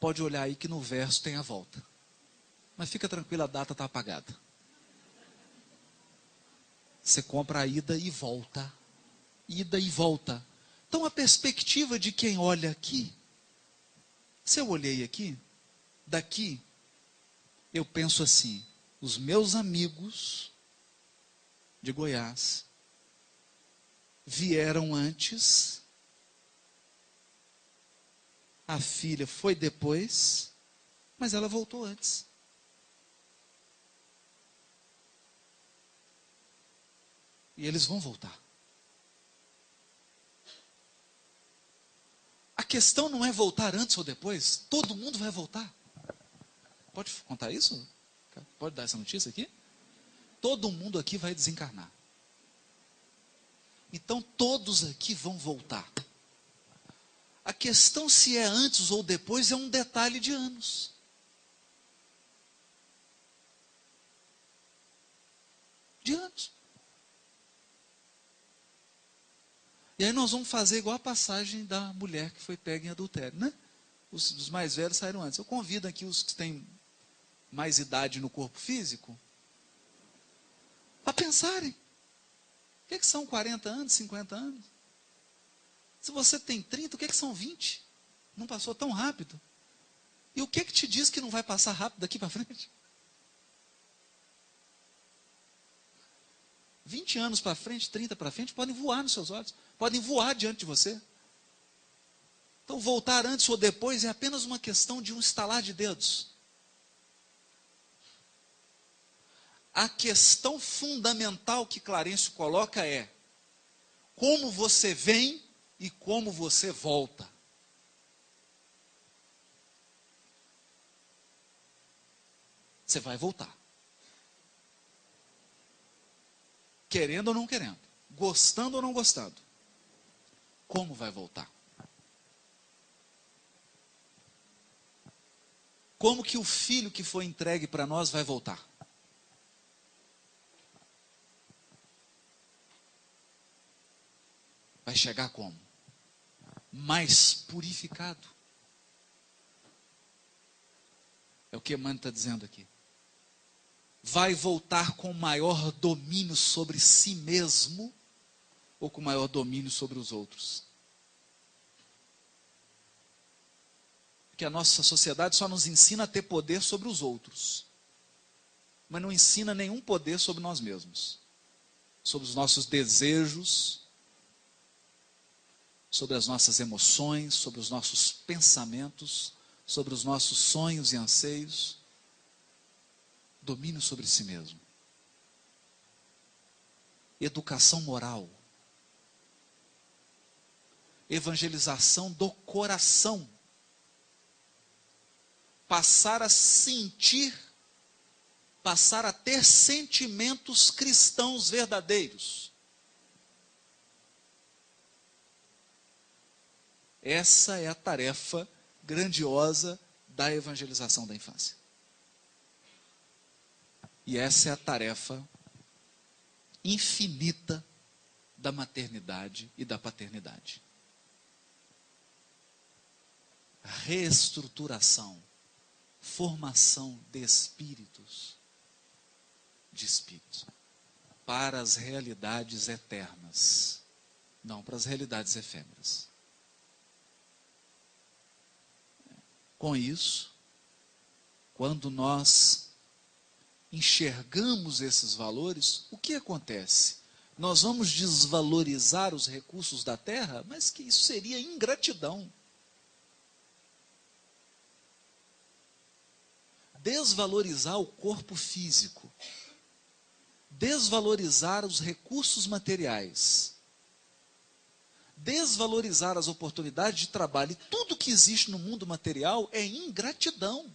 pode olhar aí que no verso tem a volta. Mas fica tranquilo, a data está apagada. Você compra a ida e volta. Ida e volta. Então a perspectiva de quem olha aqui, se eu olhei aqui, daqui, eu penso assim, os meus amigos de Goiás vieram antes, a filha foi depois, mas ela voltou antes. E eles vão voltar. A questão não é voltar antes ou depois, todo mundo vai voltar. Pode contar isso? Pode dar essa notícia aqui? Todo mundo aqui vai desencarnar. Então todos aqui vão voltar. A questão se é antes ou depois é um detalhe de anos. De anos. E aí nós vamos fazer igual a passagem da mulher que foi pega em adultério, né? Os mais velhos saíram antes. Eu convido aqui os que têm mais idade no corpo físico para pensarem. O que são 40 anos, 50 anos? Se você tem 30, o que são 20? Não passou tão rápido. E o que te diz que não vai passar rápido daqui para frente? 20 anos para frente, 30 para frente, podem voar nos seus olhos. Podem voar diante de você. Então, voltar antes ou depois é apenas uma questão de um estalar de dedos. A questão fundamental que Clarencio coloca é como você vem e como você volta. Você vai voltar. Querendo ou não querendo. Gostando ou não gostando. Como vai voltar? Como que o filho que foi entregue para nós vai voltar? Vai chegar como? Mais purificado. É o que Emmanuel está dizendo aqui. Vai voltar com maior domínio sobre si mesmo ou com maior domínio sobre os outros? Porque a nossa sociedade só nos ensina a ter poder sobre os outros, mas não ensina nenhum poder sobre nós mesmos, sobre os nossos desejos, sobre as nossas emoções, sobre os nossos pensamentos, sobre os nossos sonhos e anseios. Domínio sobre si mesmo. Educação moral. Evangelização do coração. Passar a sentir, passar a ter sentimentos cristãos verdadeiros. Essa é a tarefa grandiosa da evangelização da infância. E essa é a tarefa infinita da maternidade e da paternidade. Reestruturação, formação de espíritos, para as realidades eternas, não para as realidades efêmeras. Com isso, quando nós enxergamos esses valores, o que acontece? Nós vamos desvalorizar os recursos da terra, mas que isso seria ingratidão. Desvalorizar o corpo físico, desvalorizar os recursos materiais, desvalorizar as oportunidades de trabalho, e tudo que existe no mundo material é ingratidão.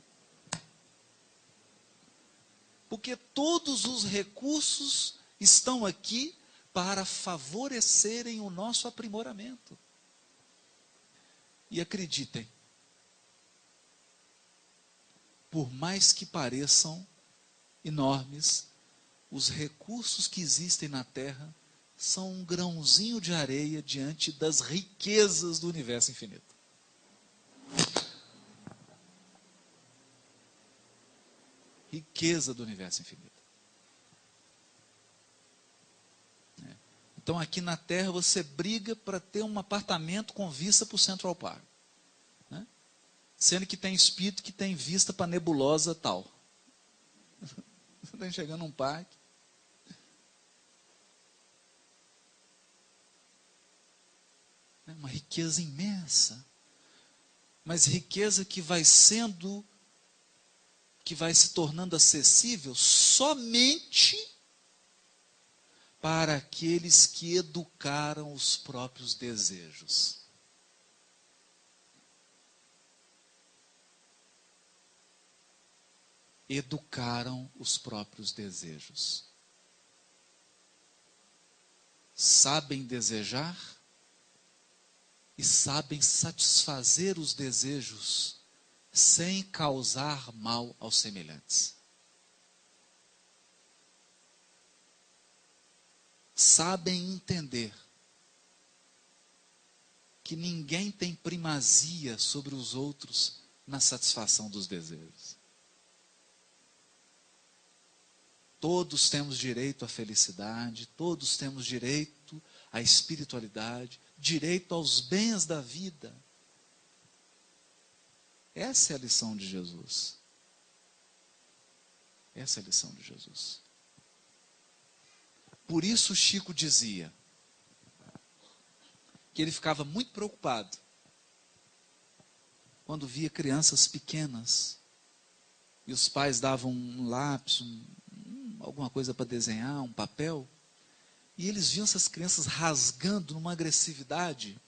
Porque todos os recursos estão aqui para favorecerem o nosso aprimoramento. E acreditem, por mais que pareçam enormes, os recursos que existem na Terra são um grãozinho de areia diante das riquezas do universo infinito. riqueza do universo infinito. Então aqui na Terra você briga para ter um apartamento com vista para o Central Park, né? Sendo que tem espírito que tem vista para nebulosa tal. Você está enxergando um parque. É uma riqueza imensa. Mas riqueza que vai se tornando acessível somente para aqueles que educaram os próprios desejos. Educaram os próprios desejos. Sabem desejar e sabem satisfazer os desejos sem causar mal aos semelhantes. Sabem entender que ninguém tem primazia sobre os outros na satisfação dos desejos. Todos temos direito à felicidade, todos temos direito à espiritualidade, direito aos bens da vida. Essa é a lição de Jesus. Essa é a lição de Jesus. Por isso Chico dizia que ele ficava muito preocupado quando via crianças pequenas e os pais davam um lápis, alguma coisa para desenhar, um papel, e eles viam essas crianças rasgando numa agressividade,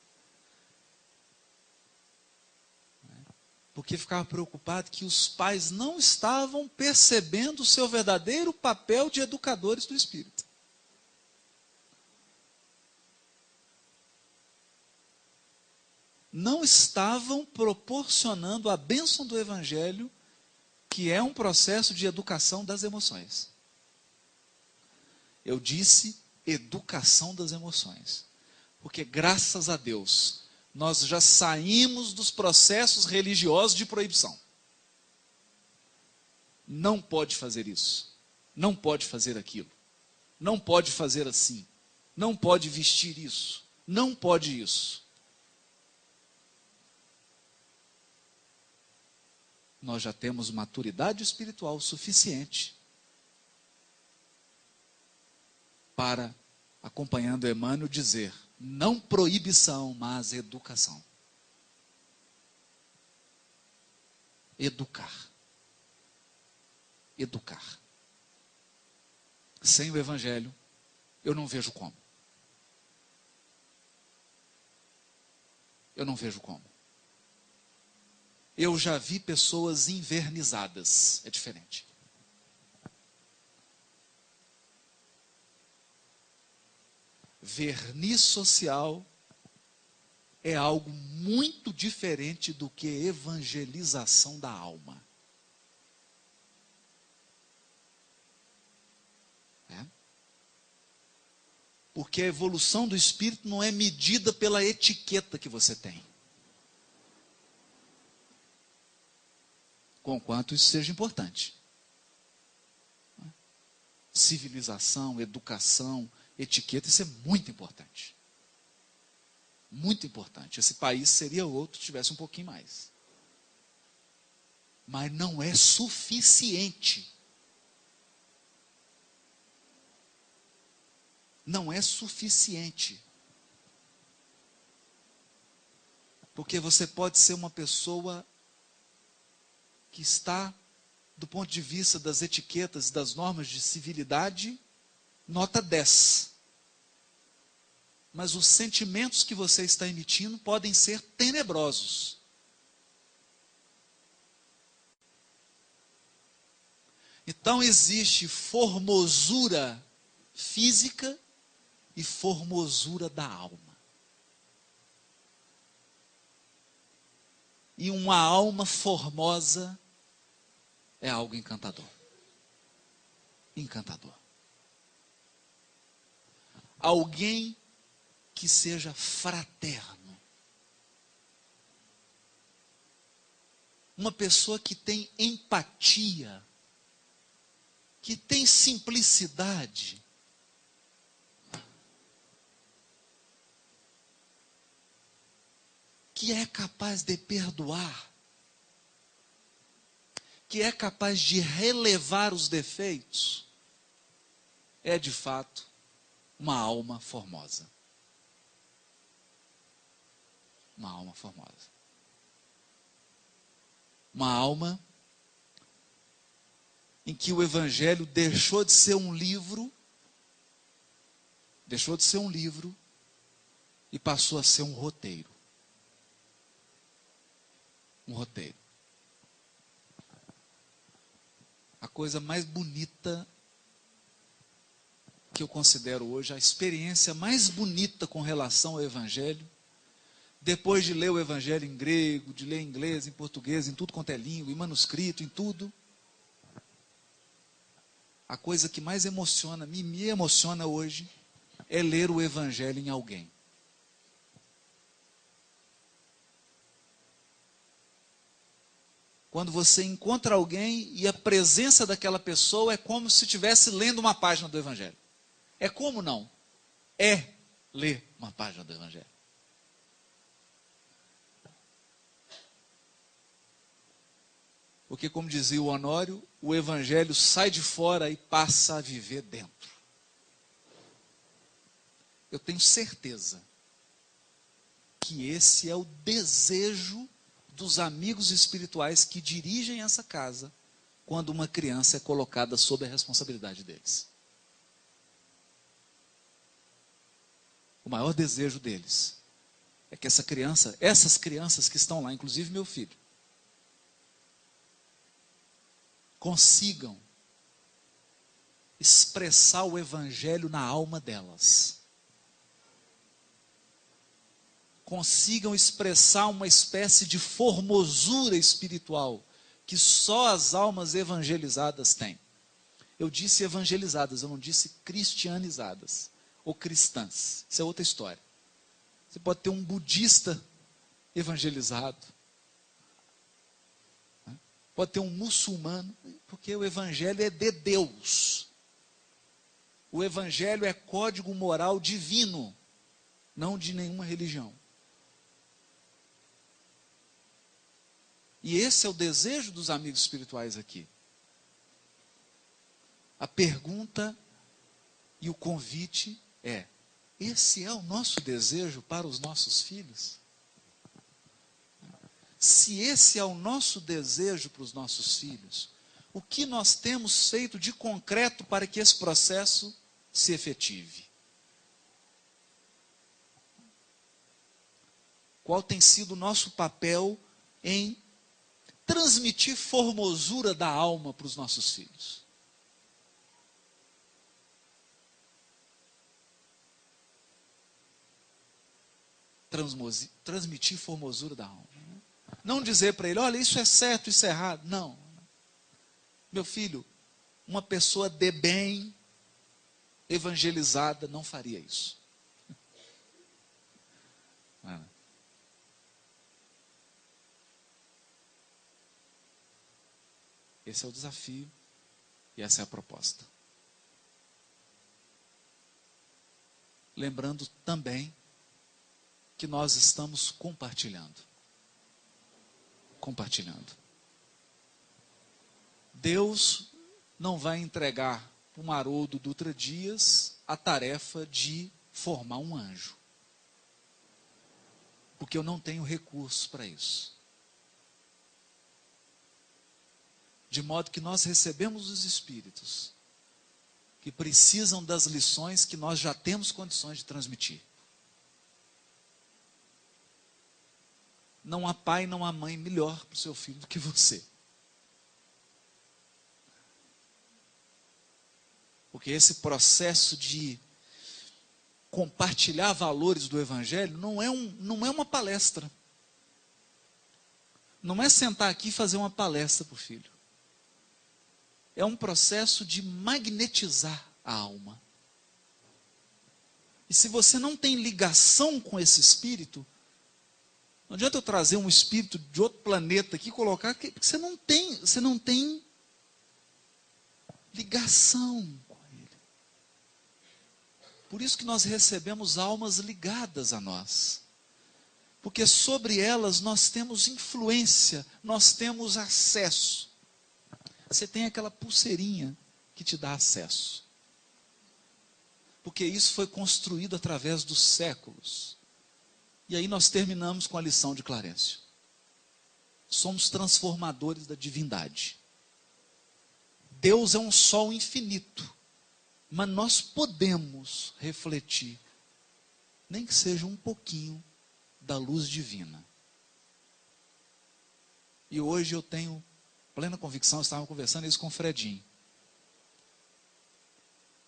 porque ficava preocupado que os pais não estavam percebendo o seu verdadeiro papel de educadores do espírito. Não estavam proporcionando a bênção do Evangelho, que é um processo de educação das emoções. Eu disse educação das emoções, porque graças a Deus, nós já saímos dos processos religiosos de proibição. Não pode fazer isso, não pode fazer aquilo, não pode fazer assim, não pode vestir isso, não pode isso. Nós já temos maturidade espiritual suficiente para, acompanhando Emmanuel, dizer, não proibição, mas educação. Educar. Educar. Sem o Evangelho, eu não vejo como. Eu não vejo como. Eu já vi pessoas invernizadas. É diferente. Verniz social é algo muito diferente do que evangelização da alma. Porque a evolução do espírito não é medida pela etiqueta que você tem. Conquanto isso seja importante. Civilização, educação, etiqueta, isso é muito importante. Muito importante. Esse país seria outro se tivesse um pouquinho mais. Mas não é suficiente. Não é suficiente. Porque você pode ser uma pessoa que está, do ponto de vista das etiquetas, das normas de civilidade, nota 10. Mas os sentimentos que você está emitindo podem ser tenebrosos. Então existe formosura física e formosura da alma. E uma alma formosa é algo encantador. Encantador. Alguém que seja fraterno. Uma pessoa que tem empatia. que tem simplicidade, que é capaz de perdoar, que é capaz de relevar os defeitos, é de fato uma alma formosa. Uma alma formosa. Uma alma em que o Evangelho deixou de ser um livro, e passou a ser um roteiro. Um roteiro. A coisa mais bonita que eu considero hoje, a experiência mais bonita com relação ao Evangelho, depois de ler o Evangelho em grego, de ler em inglês, em português, em tudo quanto é língua, em manuscrito, em tudo, a coisa que mais emociona, me emociona hoje, é ler o Evangelho em alguém. Quando você encontra alguém e a presença daquela pessoa é como se estivesse lendo uma página do Evangelho. É como não? É ler uma página do Evangelho. Porque, como dizia o Honório, o Evangelho sai de fora e passa a viver dentro. Eu tenho certeza que esse é o desejo dos amigos espirituais que dirigem essa casa quando uma criança é colocada sob a responsabilidade deles. O maior desejo deles é que essas crianças que estão lá, inclusive meu filho, consigam expressar o Evangelho na alma delas. Consigam expressar uma espécie de formosura espiritual que só as almas evangelizadas têm. Eu disse evangelizadas, eu não disse cristianizadas ou cristãs. Isso é outra história. Você pode ter um budista evangelizado, pode ter um muçulmano, porque o Evangelho é de Deus. O Evangelho é código moral divino, não de nenhuma religião. E esse é o desejo dos amigos espirituais aqui. A pergunta e o convite é: esse é o nosso desejo para os nossos filhos? Se esse é o nosso desejo para os nossos filhos, o que nós temos feito de concreto para que esse processo se efetive? Qual tem sido o nosso papel em transmitir formosura da alma para os nossos filhos? Transmitir formosura da alma. Não dizer para ele: olha, isso é certo, isso é errado. Não. Meu filho, uma pessoa de bem, evangelizada, não faria isso. Esse é o desafio e essa é a proposta. Lembrando também que nós estamos compartilhando. Deus não vai entregar para o Haroldo Dutra Dias a tarefa de formar um anjo. Porque eu não tenho recursos para isso. De modo que nós recebemos os Espíritos que precisam das lições que nós já temos condições de transmitir. Não há pai, não há mãe melhor para o seu filho do que você. Porque esse processo de compartilhar valores do Evangelho não é uma palestra. Não é sentar aqui e fazer uma palestra para o filho. É um processo de magnetizar a alma. E se você não tem ligação com esse espírito, não adianta eu trazer um espírito de outro planeta aqui e colocar, porque você não tem ligação com Ele. Por isso que nós recebemos almas ligadas a nós. Porque sobre elas nós temos influência, nós temos acesso. Você tem aquela pulseirinha que te dá acesso. Porque isso foi construído através dos séculos. E aí nós terminamos com a lição de Clarencio. Somos transformadores da divindade. Deus é um sol infinito, mas nós podemos refletir, nem que seja um pouquinho, da luz divina. E hoje eu tenho plena convicção, estava conversando isso com o Fredinho,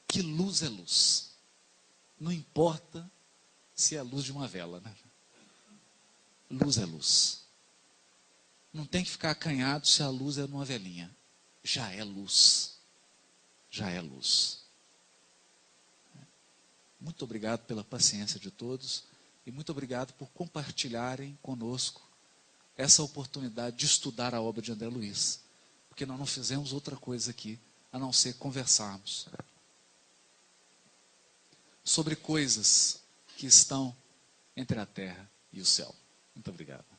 que luz é luz. Não importa se é a luz de uma vela, né? Luz é luz. Não tem que ficar acanhado se a luz é numa velinha. Já é luz. Já é luz. Muito obrigado pela paciência de todos e muito obrigado por compartilharem conosco essa oportunidade de estudar a obra de André Luiz. Porque nós não fizemos outra coisa aqui a não ser conversarmos sobre coisas que estão entre a terra e o céu. Muito obrigado.